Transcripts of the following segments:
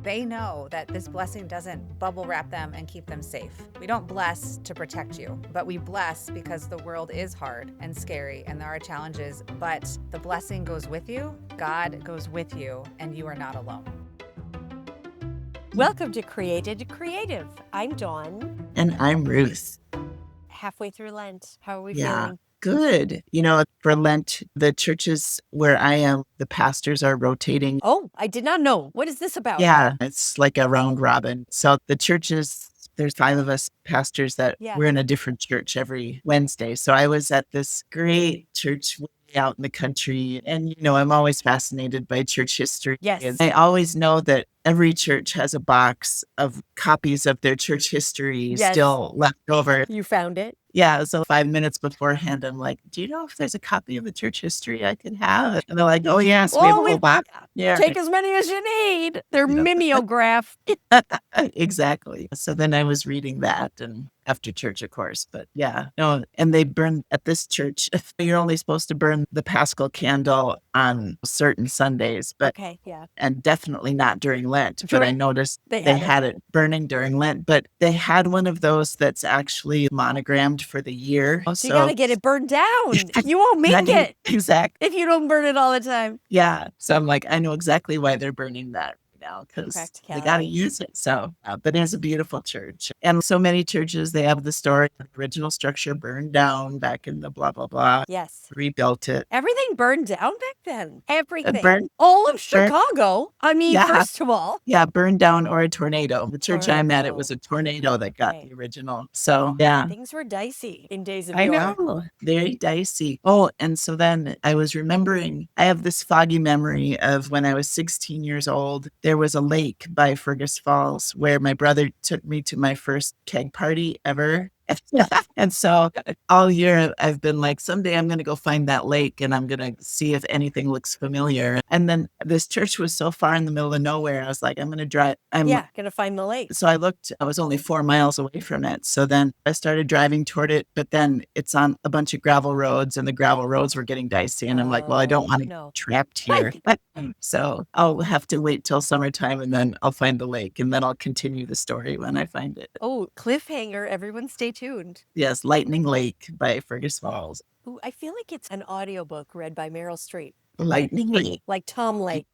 They know that this blessing doesn't bubble wrap them and keep them safe. We don't bless to protect you, but we bless because the world is hard and scary and there are challenges, but the blessing goes with you, God goes with you, and you are not alone. Welcome to Created Creative. I'm Dawn. And I'm Ruth. Halfway through Lent. How are we Yeah, feeling? good. For Lent, the churches where I am, the pastors are rotating. Oh, I did not know. What is this about? Yeah, it's like a round robin. So the churches, there's 5 of us pastors that we're in a different church every Wednesday. So I was at this great church way out in the country. And, I'm always fascinated by church history. Yes. And I always know that every church has a box of copies of their church history still left over. You found it? Yeah, so 5 minutes beforehand, I'm like, do you know if there's a copy of the church history I could have? And they're like, oh, yes, we have a whole box. Yeah. Take as many as you need. They're mimeograph. Exactly. So then I was reading that and after church, of course. But and they burn at this church. You're only supposed to burn the Paschal candle on certain Sundays, but and definitely not during Lent. But I noticed they had it burning during Lent, but they had one of those that's actually monogrammed for the year. So you got to get it burned down. You won't make it. Exactly. If you don't burn it all the time. Yeah. So I'm like, I know exactly why they're burning that now because they got to use it. So, but it's a beautiful church. And so many churches, they have the story, the original structure burned down back in the blah, blah, blah. Yes. Rebuilt it. Everything burned down back then. Everything. Burned, all of Chicago. I mean, first of all. Yeah, burned down or a tornado. The church I'm at, it was a tornado that got the original. So, yeah. Things were dicey in days of I yore. know. Very dicey. Oh, and so then I was remembering, I have this foggy memory of when I was 16 years old. There was a lake by Fergus Falls where my brother took me to my first keg party ever. And so all year I've been like, someday I'm going to go find that lake and I'm going to see if anything looks familiar. And then this church was so far in the middle of nowhere. I was like, I'm going to drive. I'm going to find the lake. So I looked, I was only 4 miles away from it. So then I started driving toward it, but then it's on a bunch of gravel roads and the gravel roads were getting dicey. And I'm like, well, I don't want to get trapped here. So I'll have to wait till summertime and then I'll find the lake and then I'll continue the story when I find it. Oh, cliffhanger. Everyone stay tuned. Yes, Lightning Lake by Fergus Falls. Ooh, I feel like it's an audiobook read by Meryl Streep. Lightning Lake. Like Tom Lake.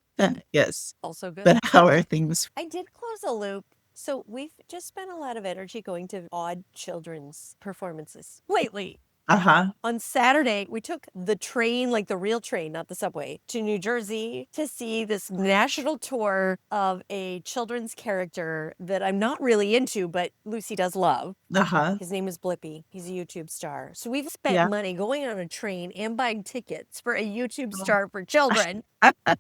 Yes. Also good. But how are things? I did close a loop. So we've just spent a lot of energy going to odd children's performances lately. On Saturday, we took the train, like the real train, not the subway, to New Jersey to see this national tour of a children's character that I'm not really into, but Lucy does love. His name is Blippi. He's a YouTube star. So we've spent money going on a train and buying tickets for a YouTube star for children,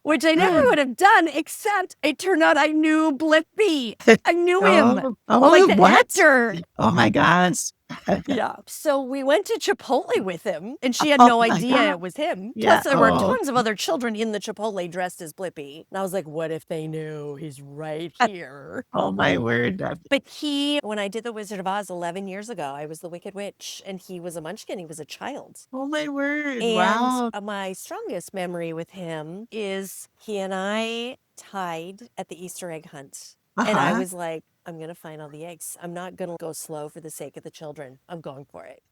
which I never would have done, except it turned out I knew Blippi. I knew him. Like the actor. Oh my gosh. Yeah. So we went to Chipotle with him, and she had no idea it was him. Plus, there were tons of other children in the Chipotle dressed as Blippi. And I was like, what if they knew he's right here? Oh, my word. But when I did The Wizard of Oz 11 years ago, I was the Wicked Witch, and he was a munchkin. He was a child. Oh, my word. And wow. My strongest memory with him is he and I tied at the Easter egg hunt. And I was like, I'm going to find all the eggs. I'm not going to go slow for the sake of the children. I'm going for it.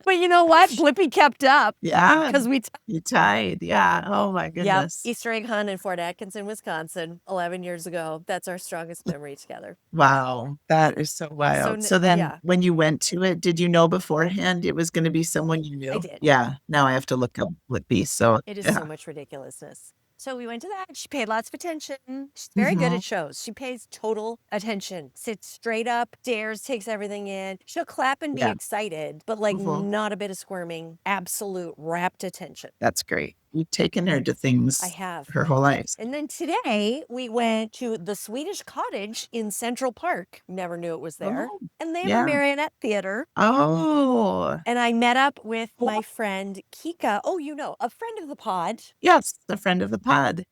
But you know what? Blippi kept up. Yeah. Because you tied. Yeah. Oh, my goodness. Yep. Easter egg hunt in Fort Atkinson, Wisconsin, 11 years ago. That's our strongest memory together. Wow. That is so wild. So then when you went to it, did you know beforehand it was going to be someone you knew? I did. Yeah. Now I have to look up Blippi. So it is so much ridiculousness. So we went to that. She paid lots of attention. She's very good at shows. She pays total attention. Sits straight up, stares, takes everything in. She'll clap and be excited, but not a bit of squirming. Absolute rapt attention. That's great. You've taken her to things I have. Her whole life. And then today we went to the Swedish Cottage in Central Park. Never knew it was there. Oh, and they have a Marionette theater. Oh. And I met up with my friend Kika. Oh, a friend of the pod. Yes, a friend of the pod.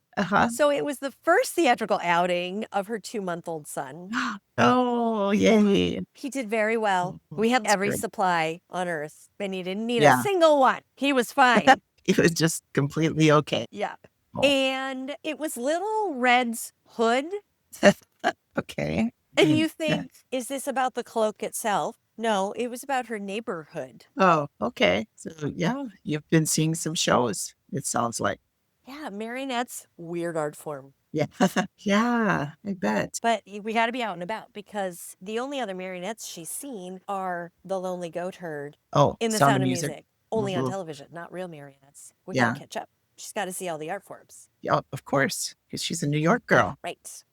So it was the first theatrical outing of her 2-month-old son. Oh, yay. He did very well. We had every supply on earth, and he didn't need a single one. He was fine. It was just completely okay. Yeah. And it was Little Red's hood Okay. And you think, is this about the cloak itself? No, it was about her neighborhood. Oh, okay. So yeah, you've been seeing some shows, it sounds like. Yeah, Marionettes, weird art form. Yeah. Yeah, I bet. But we got to be out and about because the only other marionettes she's seen are the Lonely Goat Herd Oh, in The Sound of Sound of Music. Music, only on Mhm. television, not real marionettes. We got Yeah. to catch up. She's got to see all the art forms. Yeah, of course, because she's a New York girl. Right.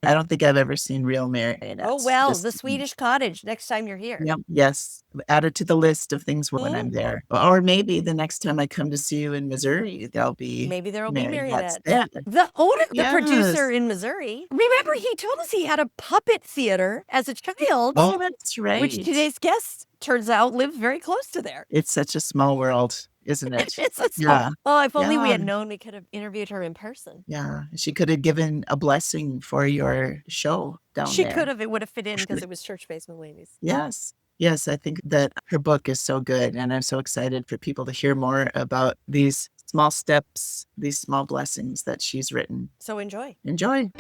I don't think I've ever seen real marionettes. Oh, well, Just the Swedish Cottage next time you're here. yep, yes. Add it to the list of things when I'm Mhm. there. Or maybe the next time I come to see you in Missouri, there'll be Maybe there will be marionettes marionettes. there. The producer Yes. in Missouri, remember he told us he had a puppet theater as a child, Oh, that's right. which today's guest turns out lives very close to there. It's such a small world, isn't it? It's a Yeah. Oh, if only we Yeah. had known, we could have interviewed her in person. Yeah. She could have given a blessing for your show down She there. could have. It would have fit in because it was Church Basement Ladies. Yes. Yes, I think that her book is so good. And I'm so excited for people to hear more about these small steps, these small blessings that she's written. So enjoy. Enjoy.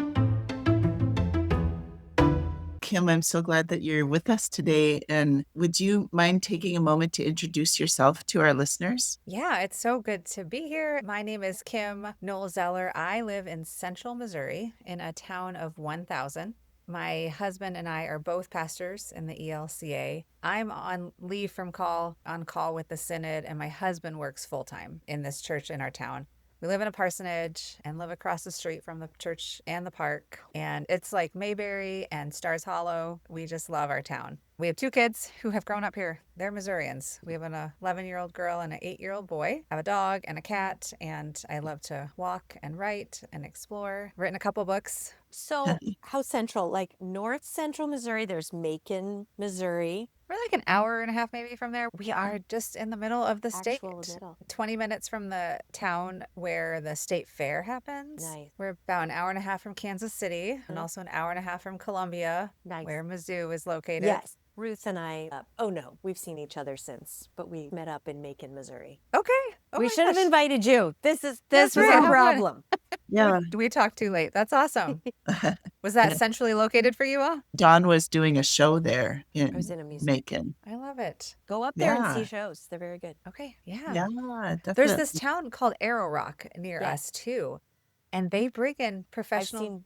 Kim, I'm so glad that you're with us today. And would you mind taking a moment to introduce yourself to our listeners? Yeah, it's so good to be here. My name is Kim Knowle Zeller. I live in central Missouri in a town of 1,000. My husband and I are both pastors in the ELCA. I'm on leave from on call with the Synod, and my husband works full time in this church in our town. We live in a parsonage and live across the street from the church and the park. And it's like Mayberry and Stars Hollow. We just love our town. We have 2 kids who have grown up here. They're Missourians. We have an 11-year-old girl and an 8-year-old boy. I have a dog and a cat, and I love to walk and write and explore. Written a couple books. So how central? Like north central Missouri, there's Macon, Missouri. We're like an hour and a half maybe from there. We are just in the middle of the state. Actual middle. 20 minutes from the town where the state fair happens. Nice. We're about an hour and a half from Kansas City and also an hour and a half from Columbia, Nice. where Mizzou is located. Yes. Ruth and I, oh no, we've seen each other since, but we met up in Macon, Missouri. Okay. Oh we my should have gosh. invited you. This was right. our How fun. problem. Yeah. We talked too late. That's awesome. Was that centrally located for you all? Dawn was doing a show there I was in a music. Macon. I love it. Go up there and Yeah. see shows. They're very good. Okay. Yeah. Yeah, There's definitely. this town called Arrow Rock near Yeah. us too. And they bring in professional.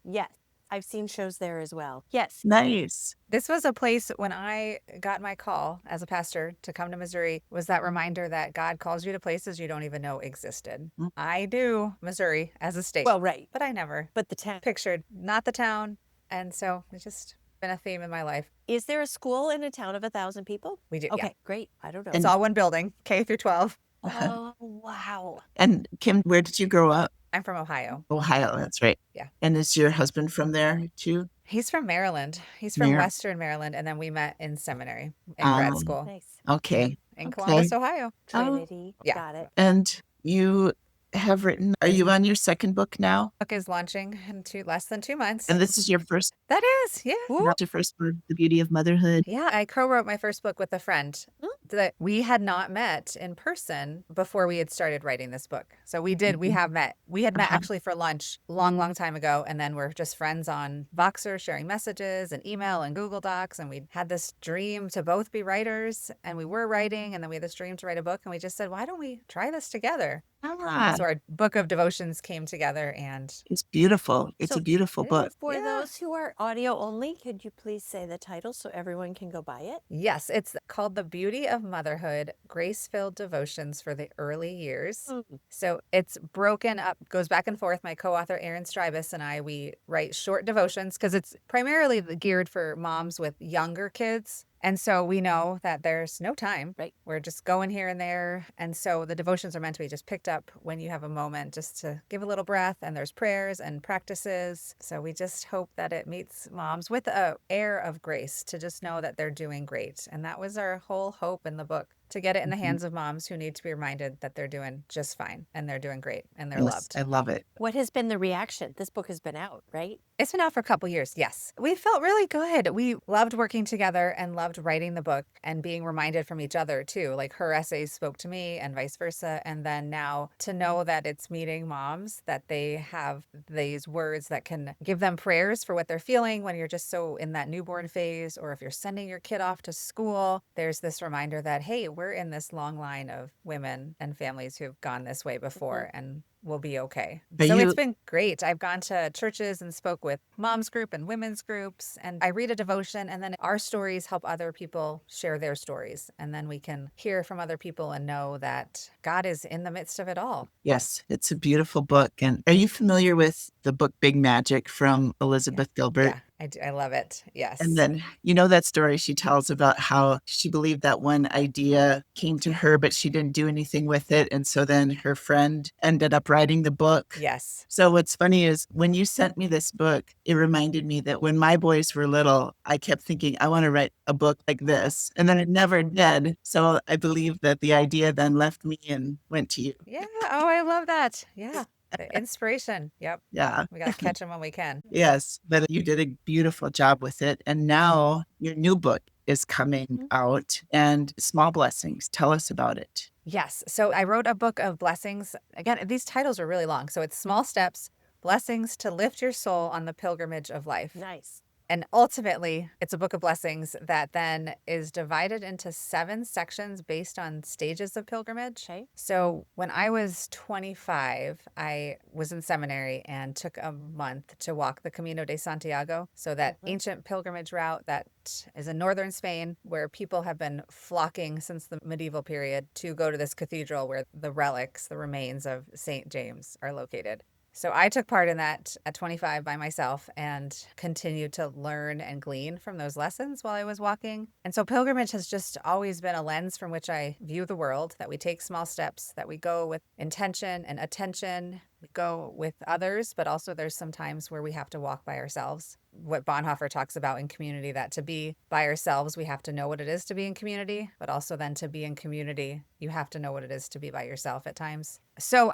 I've seen shows there as well. Yes. Nice. This was a place when I got my call as a pastor to come to Missouri, was that reminder that God calls you to places you don't even know existed. Mm. I knew Missouri as a state, Well, right. but I never But the town. pictured not the town. And so it's just been a theme in my life. Is there a school in a town of 1,000 people? We do. Okay, Yeah. great. I don't know. It's all one building, K through 12. Oh, wow. And Kim, where did you grow up? I'm from Ohio. Ohio, that's right. Yeah. And is your husband from there too? He's from Maryland. He's from Western Maryland. And then we met in seminary in grad school Nice. Okay. in Columbus, Ohio. Trinity. Yeah. Got it. And you have written, are you on your second book now? Book is launching in less than 2 months. And this is your first, That is, yeah. not your first book, The Beauty of Motherhood. Yeah, I co-wrote my first book with a friend that we had not met in person before we had started writing this book. So we have met. We had met actually for lunch long time ago. And then we're just friends on Voxer, sharing messages and email and Google Docs. And we had this dream to both be writers, and we were writing, and then we had this dream to write a book. And we just said, why don't we try this together? So our book of devotions came together, and It's beautiful. It's So a beautiful book. For Yeah. those who are audio only, could you please say the title so everyone can go buy it? yes, it's called The Beauty of Motherhood, Grace-Filled Devotions for the Early Years. So it's broken up, goes back and forth. My co-author, Erin Stribus, and I, we write short devotions because it's primarily geared for moms with younger kids. And so we know that there's no time. Right. We're just going here and there. And so the devotions are meant to be just picked up when you have a moment just to give a little breath. And there's prayers and practices. So we just hope that it meets moms with an air of grace to just know that they're doing great. And that was our whole hope in the book, to get it in the Mhm. hands of moms who need to be reminded that they're doing just fine and they're doing great and they're Yes, loved. I love it. What has been the reaction? This book has been out, right? It's been out for a couple years, yes. We felt really good. We loved working together and loved writing the book and being reminded from each other too. Like her essays spoke to me and vice versa. And then now to know that it's meeting moms, that they have these words that can give them prayers for what they're feeling when you're just so in that newborn phase, or if you're sending your kid off to school, there's this reminder that, hey, we're in this long line of women and families who've gone this way before and we'll be okay. Are So you it's been great. I've gone to churches and spoke with moms group and women's groups, and I read a devotion, and then our stories help other people share their stories. And then we can hear from other people and know that God is in the midst of it all. Yes, it's a beautiful book. And are you familiar with the book Big Magic from Elizabeth Gilbert? Yeah, I do. I love it. Yes. And then, you know, that story she tells about how she believed that one idea came to her, but she didn't do anything with it. And so then her friend ended up writing the book. Yes. So what's funny is when you sent me this book, it reminded me that when my boys were little, I kept thinking, I want to write a book like this. And then it never did. So I believe that the idea then left me and went to you. Yeah. Oh, I love that. Yeah. The inspiration. Yep. Yeah. We got to catch them when we can. Yes, but you did a beautiful job with it. And now your new book is coming out, and Small Blessings. Tell us about it. Yes. So I wrote a book of blessings. Again, these titles are really long. So it's Small Steps, Blessings to Lift Your Soul on the Pilgrimage of Life. Nice. And ultimately, it's a book of blessings that then is divided into 7 sections based on stages of pilgrimage. Okay. So when I was 25, I was in seminary and took a month to walk the Camino de Santiago. So that ancient pilgrimage route that is in northern Spain, where people have been flocking since the medieval period to go to this cathedral where the relics, the remains of St. James are located. So I took part in that at 25 by myself and continued to learn and glean from those lessons while I was walking. And so pilgrimage has just always been a lens from which I view the world, that we take small steps, that we go with intention and attention. We go with others, but also there's some times where we have to walk by ourselves. What Bonhoeffer talks about in community, that to be by ourselves, we have to know what it is to be in community, but also then to be in community, you have to know what it is to be by yourself at times. So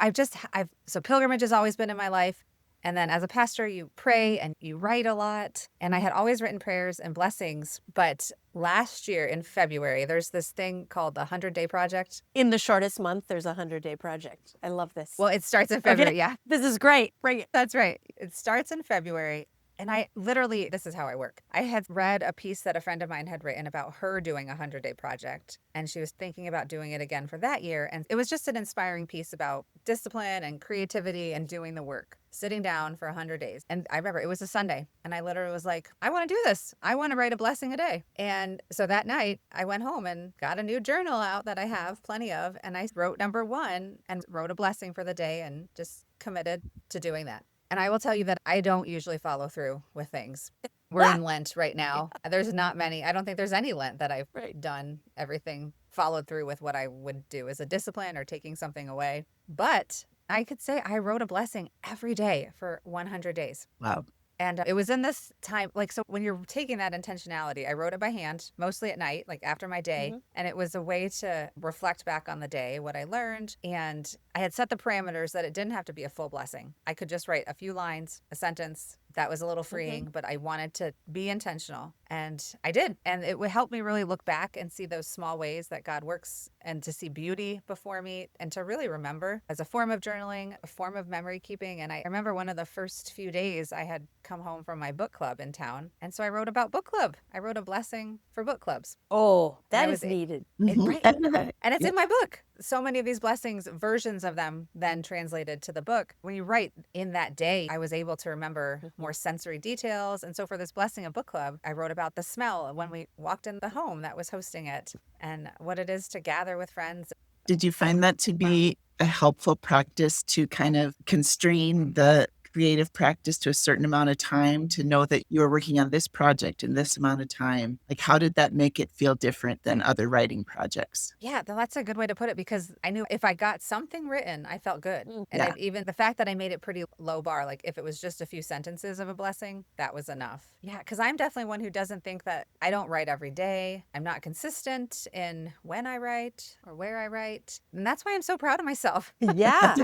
so pilgrimage has always been in my life. And then as a pastor, you pray and you write a lot. And I had always written prayers and blessings. But last year in February, there's this thing called the 100-Day Project. In the shortest month, there's a 100-day project. I love this. Well, it starts in February, Okay. yeah. This is great. Bring it. That's right. It starts in February. And I literally, this is how I work. I had read a piece that a friend of mine had written about her doing a 100-day project. And she was thinking about doing it again for that year. And it was just an inspiring piece about discipline and creativity and doing the work, sitting down for 100 days. And I remember it was a Sunday. And I literally was like, I want to do this. I want to write a blessing a day. And so that night I went home and got a new journal out that I have plenty of. And I wrote number 1 and wrote a blessing for the day and just committed to doing that. And I will tell you that I don't usually follow through with things. We're in Lent right now. There's not many. I don't think there's any Lent that I've done everything followed through with what I would do as a discipline or taking something away. But I could say I wrote a blessing every day for 100 days. Wow. And it was in this time, like, so when you're taking that intentionality, I wrote it by hand, mostly at night, like after my day. And it was a way to reflect back on the day, what I learned. And I had set the parameters that it didn't have to be a full blessing. I could just write a few lines, a sentence. That was a little freeing, but I wanted to be intentional. And I did. And it would help me really look back and see those small ways that God works and to see beauty before me and to really remember as a form of journaling, a form of memory keeping. And I remember one of the first few days I had come home from my book club in town. And so I wrote about book club. I wrote a blessing for book clubs. Oh, that was is needed. Right. And it's in my book. So many of these blessings, versions of them then translated to the book. When you write in that day, I was able to remember more sensory details. And so for this blessing of book club, I wrote about the smell when we walked in the home that was hosting it and what it is to gather with friends. Did you find that to be a helpful practice to kind of constrain the creative practice to a certain amount of time to know that you were working on this project in this amount of time? Like, how did that make it feel different than other writing projects? Yeah, that's a good way to put it because I knew if I got something written, I felt good. And Yeah. even the fact that I made it pretty low bar, like if it was just a few sentences of a blessing, that was enough. Yeah, because I'm definitely one who doesn't think that I don't write every day. I'm not consistent in when I write or where I write. And that's why I'm so proud of myself. Yeah.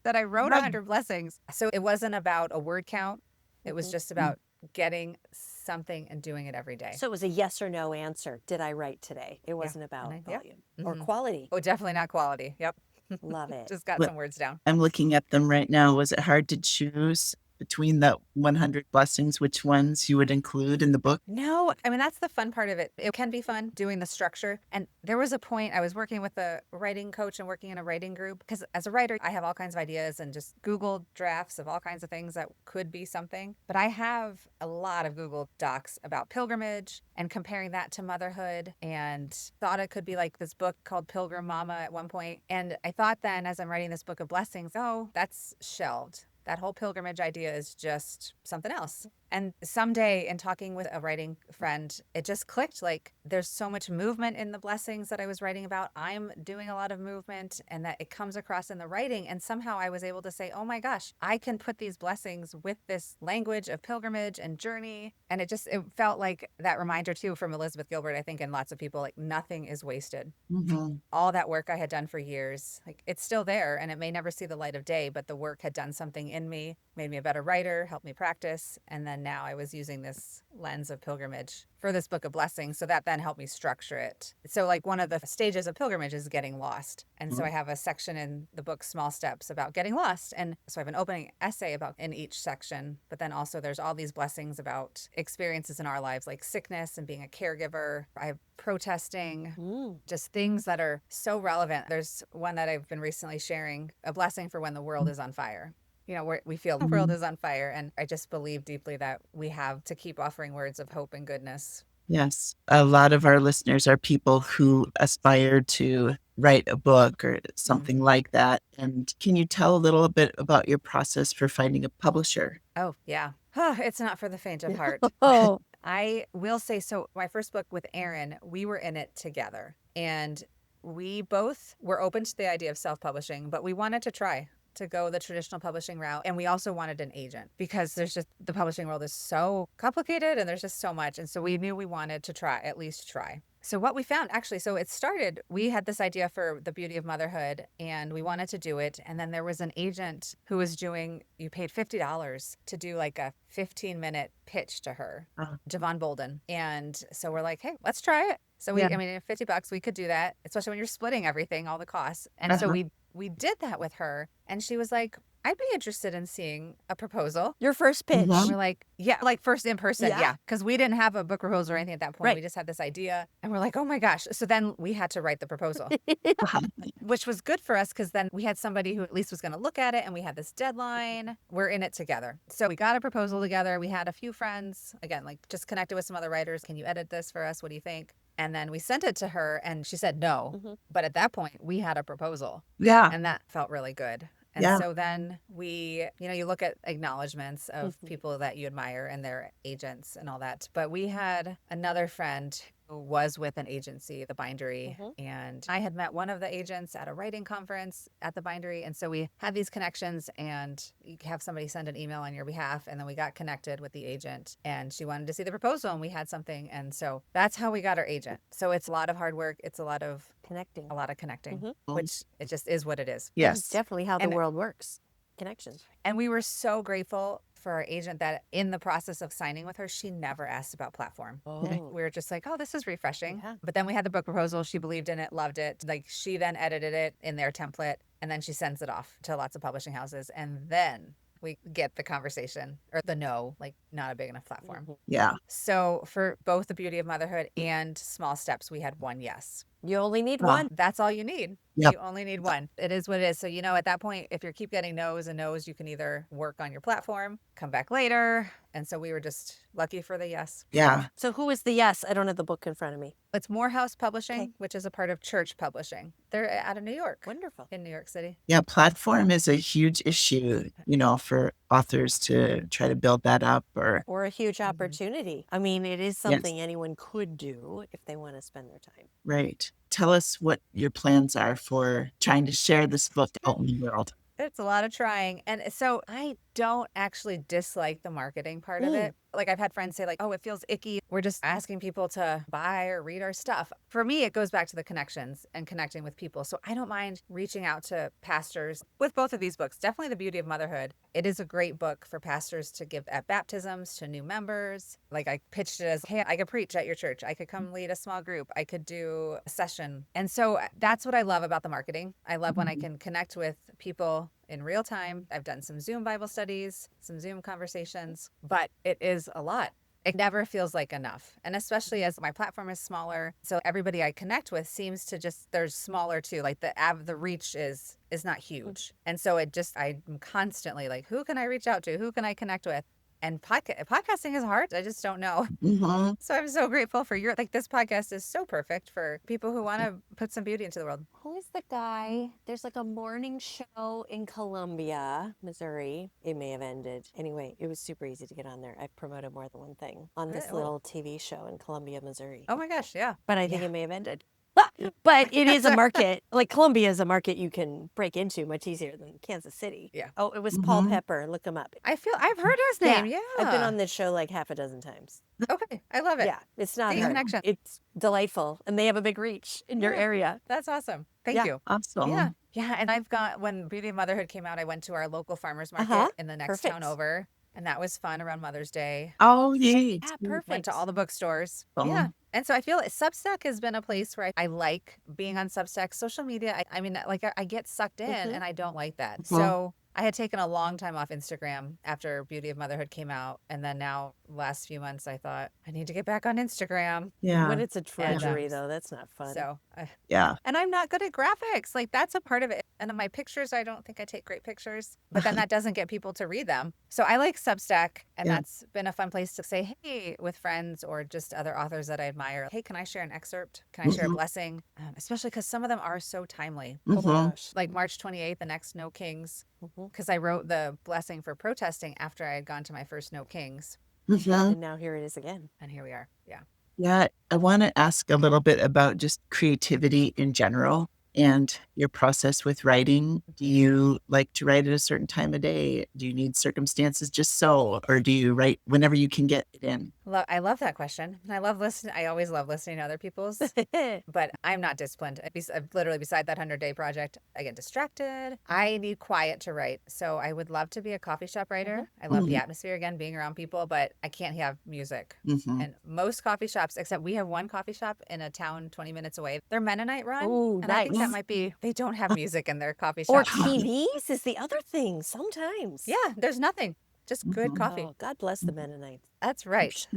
that I wrote 100 blessings. So it wasn't about a word count. It was just about getting something and doing it every day. So it was a yes or no answer. Did I write today? It wasn't about volume or quality. Oh, definitely not quality. Yep. Love it. Just got But some words down. I'm looking at them right now. Was it hard to choose between the 100 blessings, which ones you would include in the book? No, I mean, that's the fun part of it. It can be fun doing the structure. And there was a point I was working with a writing coach and working in a writing group because as a writer, I have all kinds of ideas and just Google drafts of all kinds of things that could be something. But I have a lot of Google Docs about pilgrimage and comparing that to motherhood and thought it could be like this book called Pilgrim Mama at one point. And I thought then as I'm writing this book of blessings, oh, that's shelved. That whole pilgrimage idea is just something else. And someday in talking with a writing friend, it just clicked like there's so much movement in the blessings that I was writing about. I'm doing a lot of movement and that it comes across in the writing. And somehow I was able to say, oh my gosh, I can put these blessings with this language of pilgrimage and journey. And it felt like that reminder too from Elizabeth Gilbert, I think, and lots of people, like nothing is wasted. Mm-hmm. All that work I had done for years, like it's still there and it may never see the light of day, but the work had done something in me, made me a better writer, helped me practice. And then now I was using this lens of pilgrimage for this book of blessings. So that then helped me structure it. So like one of the stages of pilgrimage is getting lost. And so I have a section in the book, Small Steps, about getting lost. And so I have an opening essay about in each section, but then also there's all these blessings about experiences in our lives, like sickness and being a caregiver. I have protesting, just things that are so relevant. There's one that I've been recently sharing, a blessing for when the world is on fire. You know, where we feel the world is on fire. And I just believe deeply that we have to keep offering words of hope and goodness. Yes. A lot of our listeners are people who aspire to write a book or something like that. And can you tell a little bit about your process for finding a publisher? Oh, yeah. It's not for the faint of heart. I will say, so my first book with Aaron, we were in it together. And we both were open to the idea of self-publishing, but we wanted to try to go the traditional publishing route. And we also wanted an agent because there's just, the publishing world is so complicated and there's just so much. And so we knew we wanted to try, at least try. So what we found actually, so it started, we had this idea for the Beauty of Motherhood and we wanted to do it. And then there was an agent who was doing, you paid $50 to do like a 15-minute pitch to her, Javon Bolden. And so we're like, hey, let's try it. So I mean, $50, we could do that, especially when you're splitting everything, all the costs. And so we did that with her. And she was like, I'd be interested in seeing a proposal. Your first pitch. And we're like, yeah, like first in person. Yeah. Yeah. Because we didn't have a book proposal or anything at that point. Right. We just had this idea. And we're like, oh my gosh. So then we had to write the proposal, which was good for us because then we had somebody who at least was going to look at it and we had this deadline. We're in it together. So we got a proposal together. We had a few friends, again, like just connected with some other writers. Can you edit this for us? What do you think? And then we sent it to her and she said no. But at that point, we had a proposal. Yeah. And that felt really good. And so then we, you look at acknowledgments of people that you admire and their agents and all that. But we had another friend who was with an agency, the Bindery. And I had met one of the agents at a writing conference at the Bindery. And so we had these connections and you have somebody send an email on your behalf. And then we got connected with the agent and she wanted to see the proposal and we had something. And so that's how we got our agent. So it's a lot of hard work. It's a lot of connecting, which it just is what it is. Yes. It's definitely how the world works. Connections. And we were so grateful for our agent that in the process of signing with her, she never asked about platform. We were just like, oh, this is refreshing. Yeah. But then we had the book proposal. She believed in it, loved it. Like she then edited it in their template and then she sends it off to lots of publishing houses. And then we get the conversation or the no, like not a big enough platform. Yeah. So for both the Beauty of Motherhood and Small Steps, we had one yes. You only need one. That's all you need. Yep. You only need one. It is what it is. So, at that point, if you keep getting no's and no's, you can either work on your platform, come back later. And so we were just lucky for the yes. Yeah. So who is the yes? I don't have the book in front of me. It's Morehouse Publishing, which is a part of Church Publishing. They're out of New York. Wonderful. In New York City. Yeah. Platform is a huge issue, for authors to try to build that up or a huge opportunity. I mean, it is Yes. something anyone could do if they want to spend their time. Right. Tell us what your plans are for trying to share this book out in the world. It's a lot of trying. And so I don't actually dislike the marketing part of it. Like I've had friends say like, oh, it feels icky. We're just asking people to buy or read our stuff. For me, it goes back to the connections and connecting with people. So I don't mind reaching out to pastors with both of these books. Definitely The Beauty of Motherhood. It is a great book for pastors to give at baptisms to new members. Like I pitched it as, hey, I could preach at your church. I could come lead a small group. I could do a session. And so that's what I love about the marketing. I love when I can connect with people in real time. I've done some Zoom Bible studies, some Zoom conversations, but it is a lot. It never feels like enough. And especially as my platform is smaller, so everybody I connect with seems to just, they're smaller too. Like the reach is not huge. And so I'm constantly like, who can I reach out to? Who can I connect with? And podcasting is hard. I just don't know. So I'm so grateful for this podcast is so perfect for people who want to put some beauty into the world. Who is the guy? There's like a morning show in Columbia, Missouri. It may have ended. Anyway, it was super easy to get on there. I've promoted more than one thing on this little TV show in Columbia, Missouri. Oh my gosh, yeah. But I think it may have ended. But it is a market. Like Columbia is a market you can break into much easier than Kansas City. Yeah. Oh, it was Paul Pepper. Look him up. I've heard his name. Yeah. I've been on this show like half a dozen times. Okay. I love it. Yeah. It's not The hard. connection. It's delightful. And they have a big reach in your area. That's awesome. Thank you. Awesome. Yeah. Yeah. And when Beauty of Motherhood came out, I went to our local farmer's market in the next town over. And that was fun around Mother's Day. Oh, yeah. Yeah, perfect. Went to all the bookstores. Oh. Yeah. And so I feel Substack has been a place where I like being on Substack. Social media, I get sucked in and I don't like that. So I had taken a long time off Instagram after Beauty of Motherhood came out. And then now, last few months, I thought, I need to get back on Instagram. Yeah. When it's a drudgery, though, that's not fun. So, Yeah. and I'm not good at graphics. Like, that's a part of it. And in my pictures, I don't think I take great pictures. But then that doesn't get people to read them. So I like Substack. And that's been a fun place to say, hey, with friends or just other authors that I admire, hey, can I share an excerpt? Can I share a blessing? Especially because some of them are so timely. Oh my gosh. Like March 28th, the next No Kings. Because I wrote the blessing for protesting after I had gone to my first No Kings. And now here it is again. And here we are. Yeah. Yeah. I want to ask a little bit about just creativity in general and your process with writing. Do you like to write at a certain time of day? Do you need circumstances just so? Or do you write whenever you can get it in? I love that question. And I love listening. I always love listening to other people's, but I'm not disciplined. Literally beside that 100-day project, I get distracted. I need quiet to write. So I would love to be a coffee shop writer. I love the atmosphere again, being around people, but I can't have music. And most coffee shops, except we have one coffee shop in a town 20 minutes away. They're Mennonite run. Oh, and nice. I think that might be, they don't have music in their coffee shop. Or TVs is the other thing sometimes. Yeah, there's nothing. Just good coffee. Oh, God bless the Mennonites. That's right.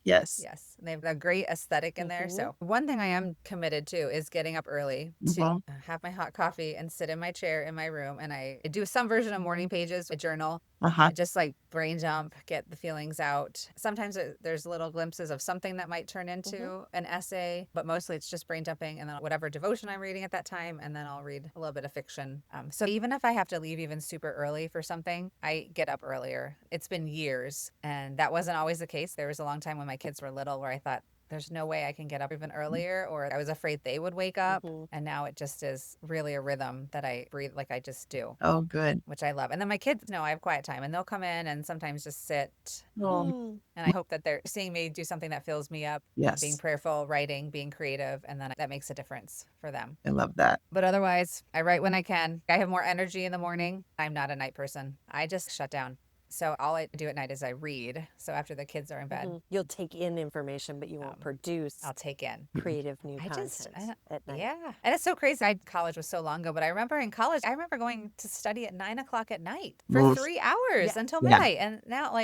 Yes. Yes. And they have a great aesthetic in there. So one thing I am committed to is getting up early to have my hot coffee and sit in my chair in my room. And I do some version of morning pages, a journal. I just like brain dump, get the feelings out. Sometimes there's little glimpses of something that might turn into an essay, but mostly it's just brain dumping and then whatever devotion I'm reading at that time. And then I'll read a little bit of fiction. So even if I have to leave even super early for something, I get up earlier. It's been years and that wasn't always the case. There was a long time when my kids were little where I thought, there's no way I can get up even earlier, or I was afraid they would wake up. And now it just is really a rhythm that I breathe like I just do. Oh, good. Which I love. And then my kids know I have quiet time and they'll come in and sometimes just sit. Oh. And I hope that they're seeing me do something that fills me up. Yes. Being prayerful, writing, being creative. And then that makes a difference for them. I love that. But otherwise, I write when I can. I have more energy in the morning. I'm not a night person. I just shut down. So all I do at night is I read. So after the kids are in bed, You'll take in information, but you won't produce. I'll take in creative new content at night. Yeah. And it's so crazy. College was so long ago, but I remember in college, I remember going to study at 9:00 at night for 3 hours until midnight. And now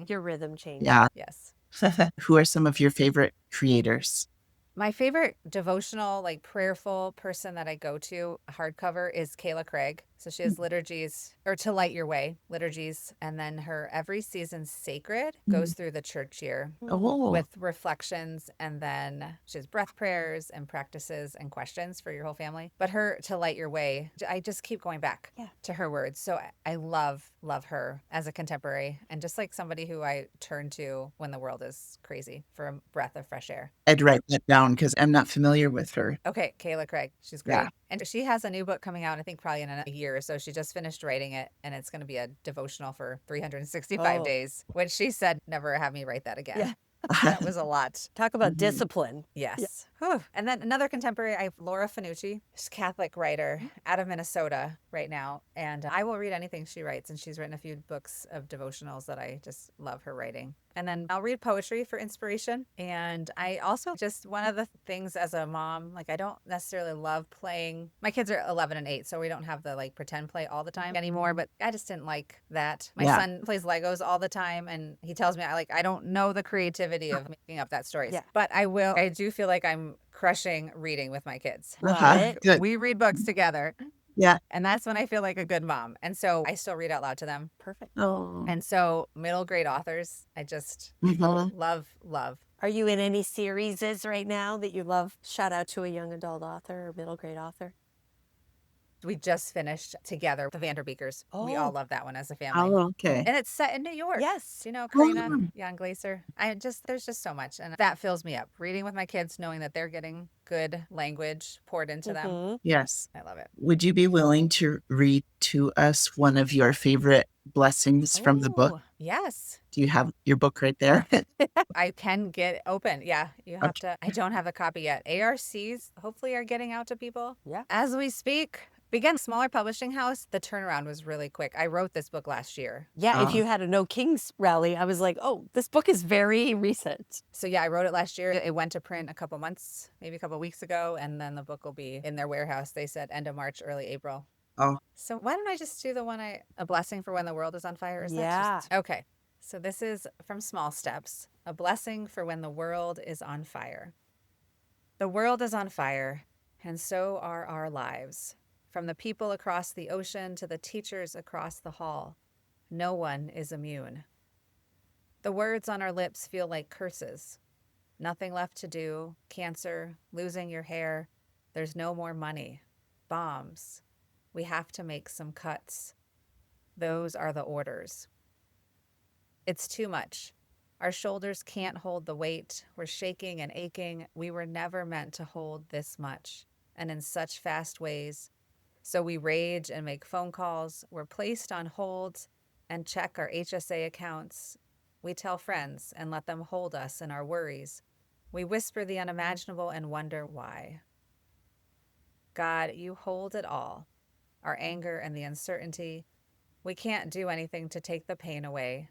Your rhythm changes. Yeah. yes. Who are some of your favorite creators? My favorite devotional, prayerful person that I go to hardcover is Kayla Craig. So she has liturgies, or To Light Your Way, liturgies. And then her Every Season Sacred goes through the church year Oh, with reflections. And then she has breath prayers and practices and questions for your whole family. But her To Light Your Way, I just keep going back to her words. So I love her as a contemporary and just like somebody who I turn to when the world is crazy for a breath of fresh air. I'd write that down because I'm not familiar with her. Okay, Kayla Craig. She's great. Yeah. And she has a new book coming out, I think probably in a year or so. She just finished writing it, and it's going to be a devotional for 365 days, which she said, never have me write that again. Yeah. That was a lot. Talk about discipline. Yes. Whew. And then another contemporary, I have Laura Fanucci. She's a Catholic writer out of Minnesota right now. And I will read anything she writes. And she's written a few books of devotionals that I just love her writing. And then I'll read poetry for inspiration. And I also just, one of the things as a mom, like I don't necessarily love playing. My kids are 11 and 8, so we don't have the like pretend play all the time anymore. But I just didn't like that. My son plays Legos all the time. And he tells me, I don't know the creativity of making up that stories. Yeah. But I do feel like I'm crushing reading with my kids. Good. We read books together. Yeah. And that's when I feel like a good mom. And so I still read out loud to them. Perfect. Oh. And so middle grade authors, I just love. Are you in any series right now that you love? Shout out to a young adult author or middle grade author. We just finished together The Vanderbeekers. We all love that one as a family. Oh, okay. And it's set in New York. Yes. You know, Karina, Jan Glaser. There's just so much. And that fills me up. Reading with my kids, knowing that they're getting good language poured into them. Yes. I love it. Would you be willing to read to us one of your favorite blessings from the book? Yes. Do you have your book right there? I can get open. Yeah. You have to. I don't have a copy yet. ARCs hopefully are getting out to people. Yeah. As we speak. Began smaller publishing house. The turnaround was really quick. I wrote this book last year. Yeah, if you had a No Kings rally, I was like, oh, this book is very recent. So yeah, I wrote it last year. It went to print a couple months, maybe a couple weeks ago, and then the book will be in their warehouse. They said end of March, early April. Oh. So why don't I just do the one A Blessing for When the World is on Fire? Okay. So this is from Small Steps. A blessing for when the world is on fire. The world is on fire, and so are our lives. From the people across the ocean to the teachers across the hall, no one is immune. The words on our lips feel like curses. Nothing left to do, cancer, losing your hair, there's no more money, bombs. We have to make some cuts. Those are the orders. It's too much. Our shoulders can't hold the weight. We're shaking and aching. We were never meant to hold this much, and in such fast ways. So we rage and make phone calls. We're placed on hold and check our HSA accounts. We tell friends and let them hold us in our worries. We whisper the unimaginable and wonder why. God, you hold it all. Our anger and the uncertainty. We can't do anything to take the pain away.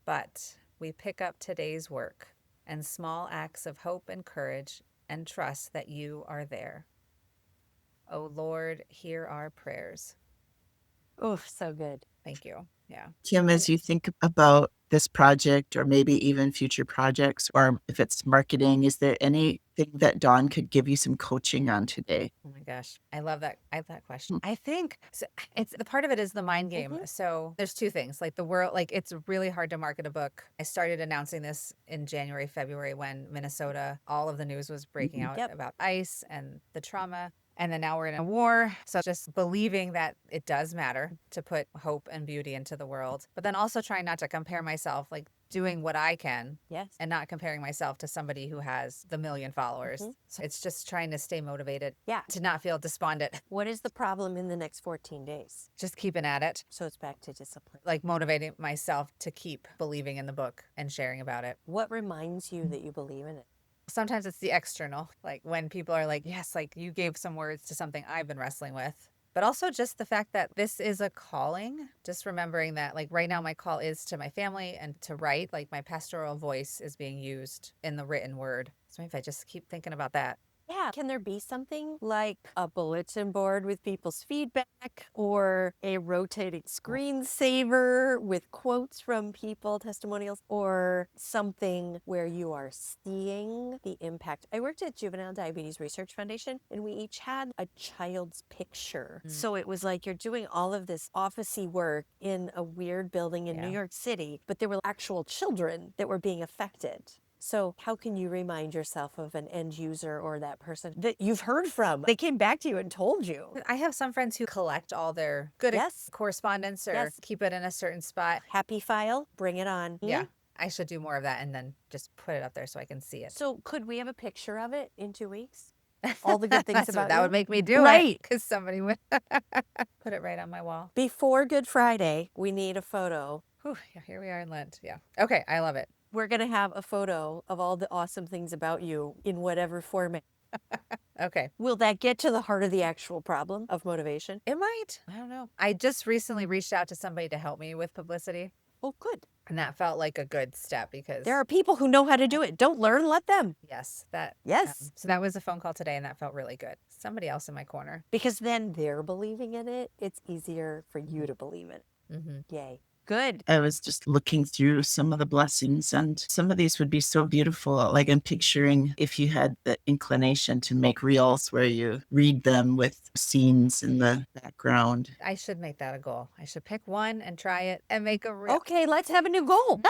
But we pick up today's work and small acts of hope and courage and trust that you are there. Oh, Lord, hear our prayers. Oh, so good. Thank you. Yeah. Kim, as you think about this project or maybe even future projects, or if it's marketing, is there anything that Dawn could give you some coaching on today? Oh my gosh. I love that. Question. I think so, it's the part of it is the mind game. So there's two things like the world, like it's really hard to market a book. I started announcing this in January, February, when Minnesota, all of the news was breaking out about ICE and the trauma. And then now we're in a war. So just believing that it does matter to put hope and beauty into the world, but then also trying not to compare myself, like doing what I can and not comparing myself to somebody who has the 1 million followers. So it's just trying to stay motivated, to not feel despondent. What is the problem in the next 14 days? Just keeping at it. So it's back to discipline. Like motivating myself to keep believing in the book and sharing about it. What reminds you that you believe in it? Sometimes it's the external, like when people are like, yes, like you gave some words to something I've been wrestling with. But also just the fact that this is a calling, just remembering that like right now my call is to my family and to write, like my pastoral voice is being used in the written word. So if I just keep thinking about that. Yeah. Can there be something like a bulletin board with people's feedback or a rotating screensaver with quotes from people, testimonials, or something where you are seeing the impact? I worked at Juvenile Diabetes Research Foundation and we each had a child's picture. So it was like you're doing all of this officey work in a weird building in New York City, but there were actual children that were being affected. So how can you remind yourself of an end user or that person that you've heard from? They came back to you and told you. I have some friends who collect all their good correspondence or keep it in a certain spot. Happy file, bring it on. Yeah. I should do more of that and then just put it up there so I can see it. So could we have a picture of it in 2 weeks? All the good things about that you? would make me do it. Because somebody would put it right on my wall. Before Good Friday, we need a photo. Whew, yeah, here we are in Lent. Yeah. Okay, I love it. We're going to have a photo of all the awesome things about you in whatever format. Okay. Will that get to the heart of the actual problem of motivation? It might. I don't know. I just recently reached out to somebody to help me with publicity. Oh, good. And that felt like a good step because there are people who know how to do it. Don't learn, let them. Yes. So that was a phone call today and that felt really good. Somebody else in my corner. Because then they're believing in it. It's easier for you to believe it. Yay. Good. I was just looking through some of the blessings, and some of these would be so beautiful. Like I'm picturing if you had the inclination to make reels where you read them with scenes in the background. I should make that a goal. I should pick one and try it and make a reel. Okay, let's have a new goal.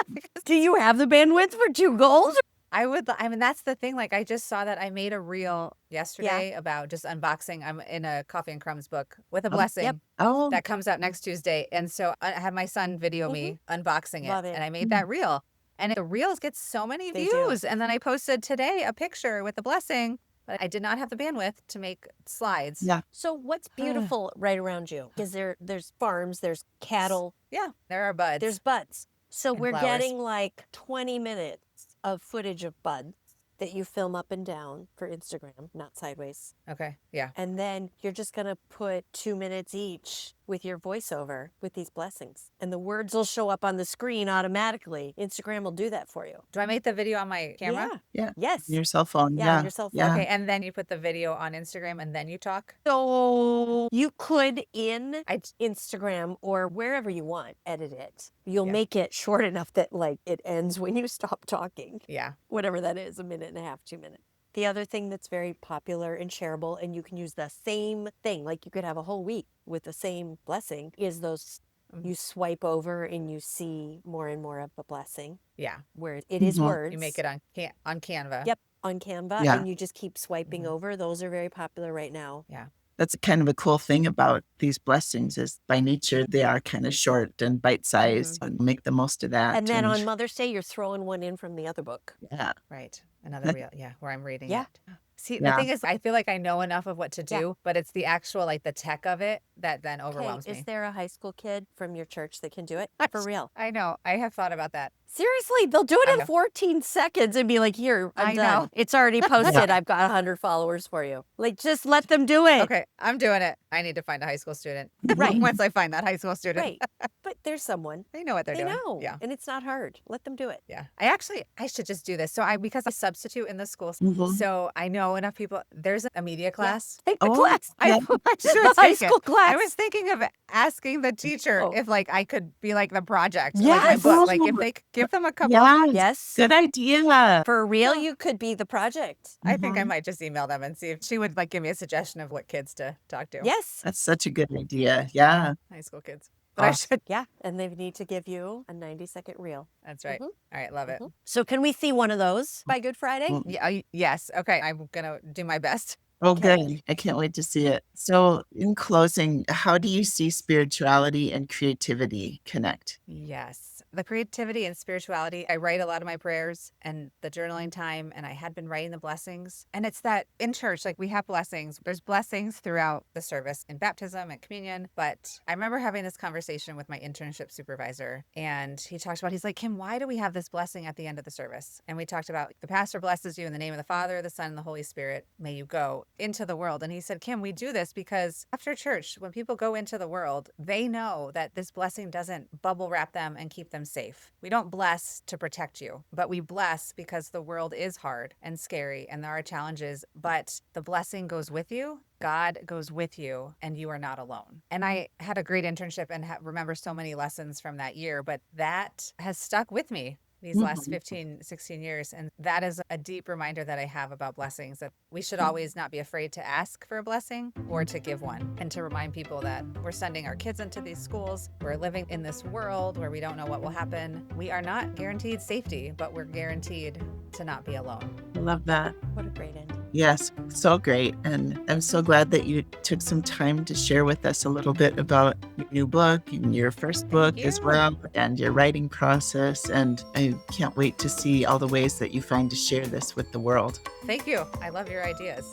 Do you have the bandwidth for 2 goals? I mean, that's the thing. Like, I just saw that I made a reel yesterday about just unboxing. I'm in a Coffee and Crumbs book with a blessing that comes out next Tuesday. And so I had my son video me unboxing it. And I made that reel. And the reels get so many views. And then I posted today a picture with the blessing, but I did not have the bandwidth to make slides. Yeah. So what's beautiful right around you? Because there's farms, there's cattle. Yeah, there are buds. There's buds. So And we're flowers. getting like 20 minutes of footage of buds that you film up and down for Instagram, not sideways. Okay, yeah. And then you're just going to put 2 minutes each with your voiceover with these blessings. And the words will show up on the screen automatically. Instagram will do that for you. Do I make the video on my camera? Yeah. Yes. Your cell phone. Yeah, on your cell phone. Yeah. Okay, and then you put the video on Instagram and then you talk? So you could in Instagram or wherever you want, edit it. You'll make it short enough that like it ends when you stop talking. Yeah. Whatever that is, 1.5 minutes, 2 minutes. The other thing that's very popular and shareable, and you can use the same thing, like you could have a whole week with the same blessing, is those you swipe over and you see more and more of a blessing. Yeah. Where it is words. You make it on Canva. Yep, on Canva, and you just keep swiping over. Those are very popular right now. Yeah. That's kind of a cool thing about these blessings is by nature, they are kind of short and bite-sized and make the most of that. And then on Mother's Day, you're throwing one in from the other book. Yeah. Right. Another reel. Yeah. Where I'm reading Yeah. it. See, the thing is, I feel like I know enough of what to do, but it's the actual, like the tech of it that then overwhelms me. Is there a high school kid from your church that can do it? For real. I know. I have thought about that. Seriously, they'll do it in 14 seconds and be like, here, I'm done. know. It's already posted. I've got 100 followers for you. Like, just let them do it. Okay. I'm doing it. I need to find a high school student. Right. Once I find that high school student. Right. But there's someone. They know what they're They doing. know. Yeah. And it's not hard. Let them do it. Yeah. I should just do this. So because I substitute in the school. So I know enough people. There's a media class. Take the class. I should The take high it. school class. I was thinking of asking the teacher if like I could be like the project. Yes. Like, my book. Like if they give them a couple. Yes. Good idea. For real, you could be the project. I think I might just email them and see if she would like give me a suggestion of what kids to talk to. Yes. That's such a good idea. Yeah. High school kids. But I should. Yeah. And they need to give you a 90-second reel. That's right. All right. Love it. So can we see one of those by Good Friday? Yeah. Yes. Okay. I'm going to do my best. Oh, good. I can't wait to see it. So in closing, how do you see spirituality and creativity connect? Yes. The creativity and spirituality. I write a lot of my prayers and the journaling time, and I had been writing the blessings. And it's that in church, like we have blessings. There's blessings throughout the service in baptism and communion. But I remember having this conversation with my internship supervisor, and he's like, Kim, why do we have this blessing at the end of the service? And we talked about the pastor blesses you in the name of the Father, the Son, and the Holy Spirit. May you go into the world. And he said, Kim, we do this because after church, when people go into the world, they know that this blessing doesn't bubble wrap them and keep them them safe. We don't bless to protect you, but we bless because the world is hard and scary and there are challenges, but the blessing goes with you. God goes with you and you are not alone. And I had a great internship and remember so many lessons from that year, but that has stuck with me these last 15, 16 years. And that is a deep reminder that I have about blessings, that we should always not be afraid to ask for a blessing or to give one, and to remind people that we're sending our kids into these schools. We're living in this world where we don't know what will happen. We are not guaranteed safety, but we're guaranteed to not be alone. I love that. What a great ending. Yes, so great. And I'm so glad that you took some time to share with us a little bit about your new book and your first book as well, and your writing process. And I can't wait to see all the ways that you find to share this with the world. Thank you. I love your ideas.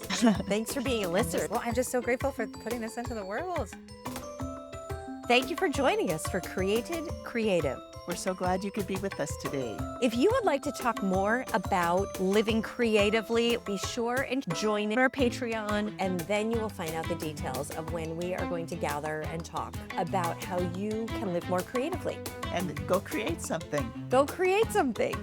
Thanks for being a listener. Well, I'm just so grateful for putting this into the world. Thank you for joining us for Created Creative. We're so glad you could be with us today. If you would like to talk more about living creatively, be sure and join our Patreon, and then you will find out the details of when we are going to gather and talk about how you can live more creatively. And go create something. Go create something.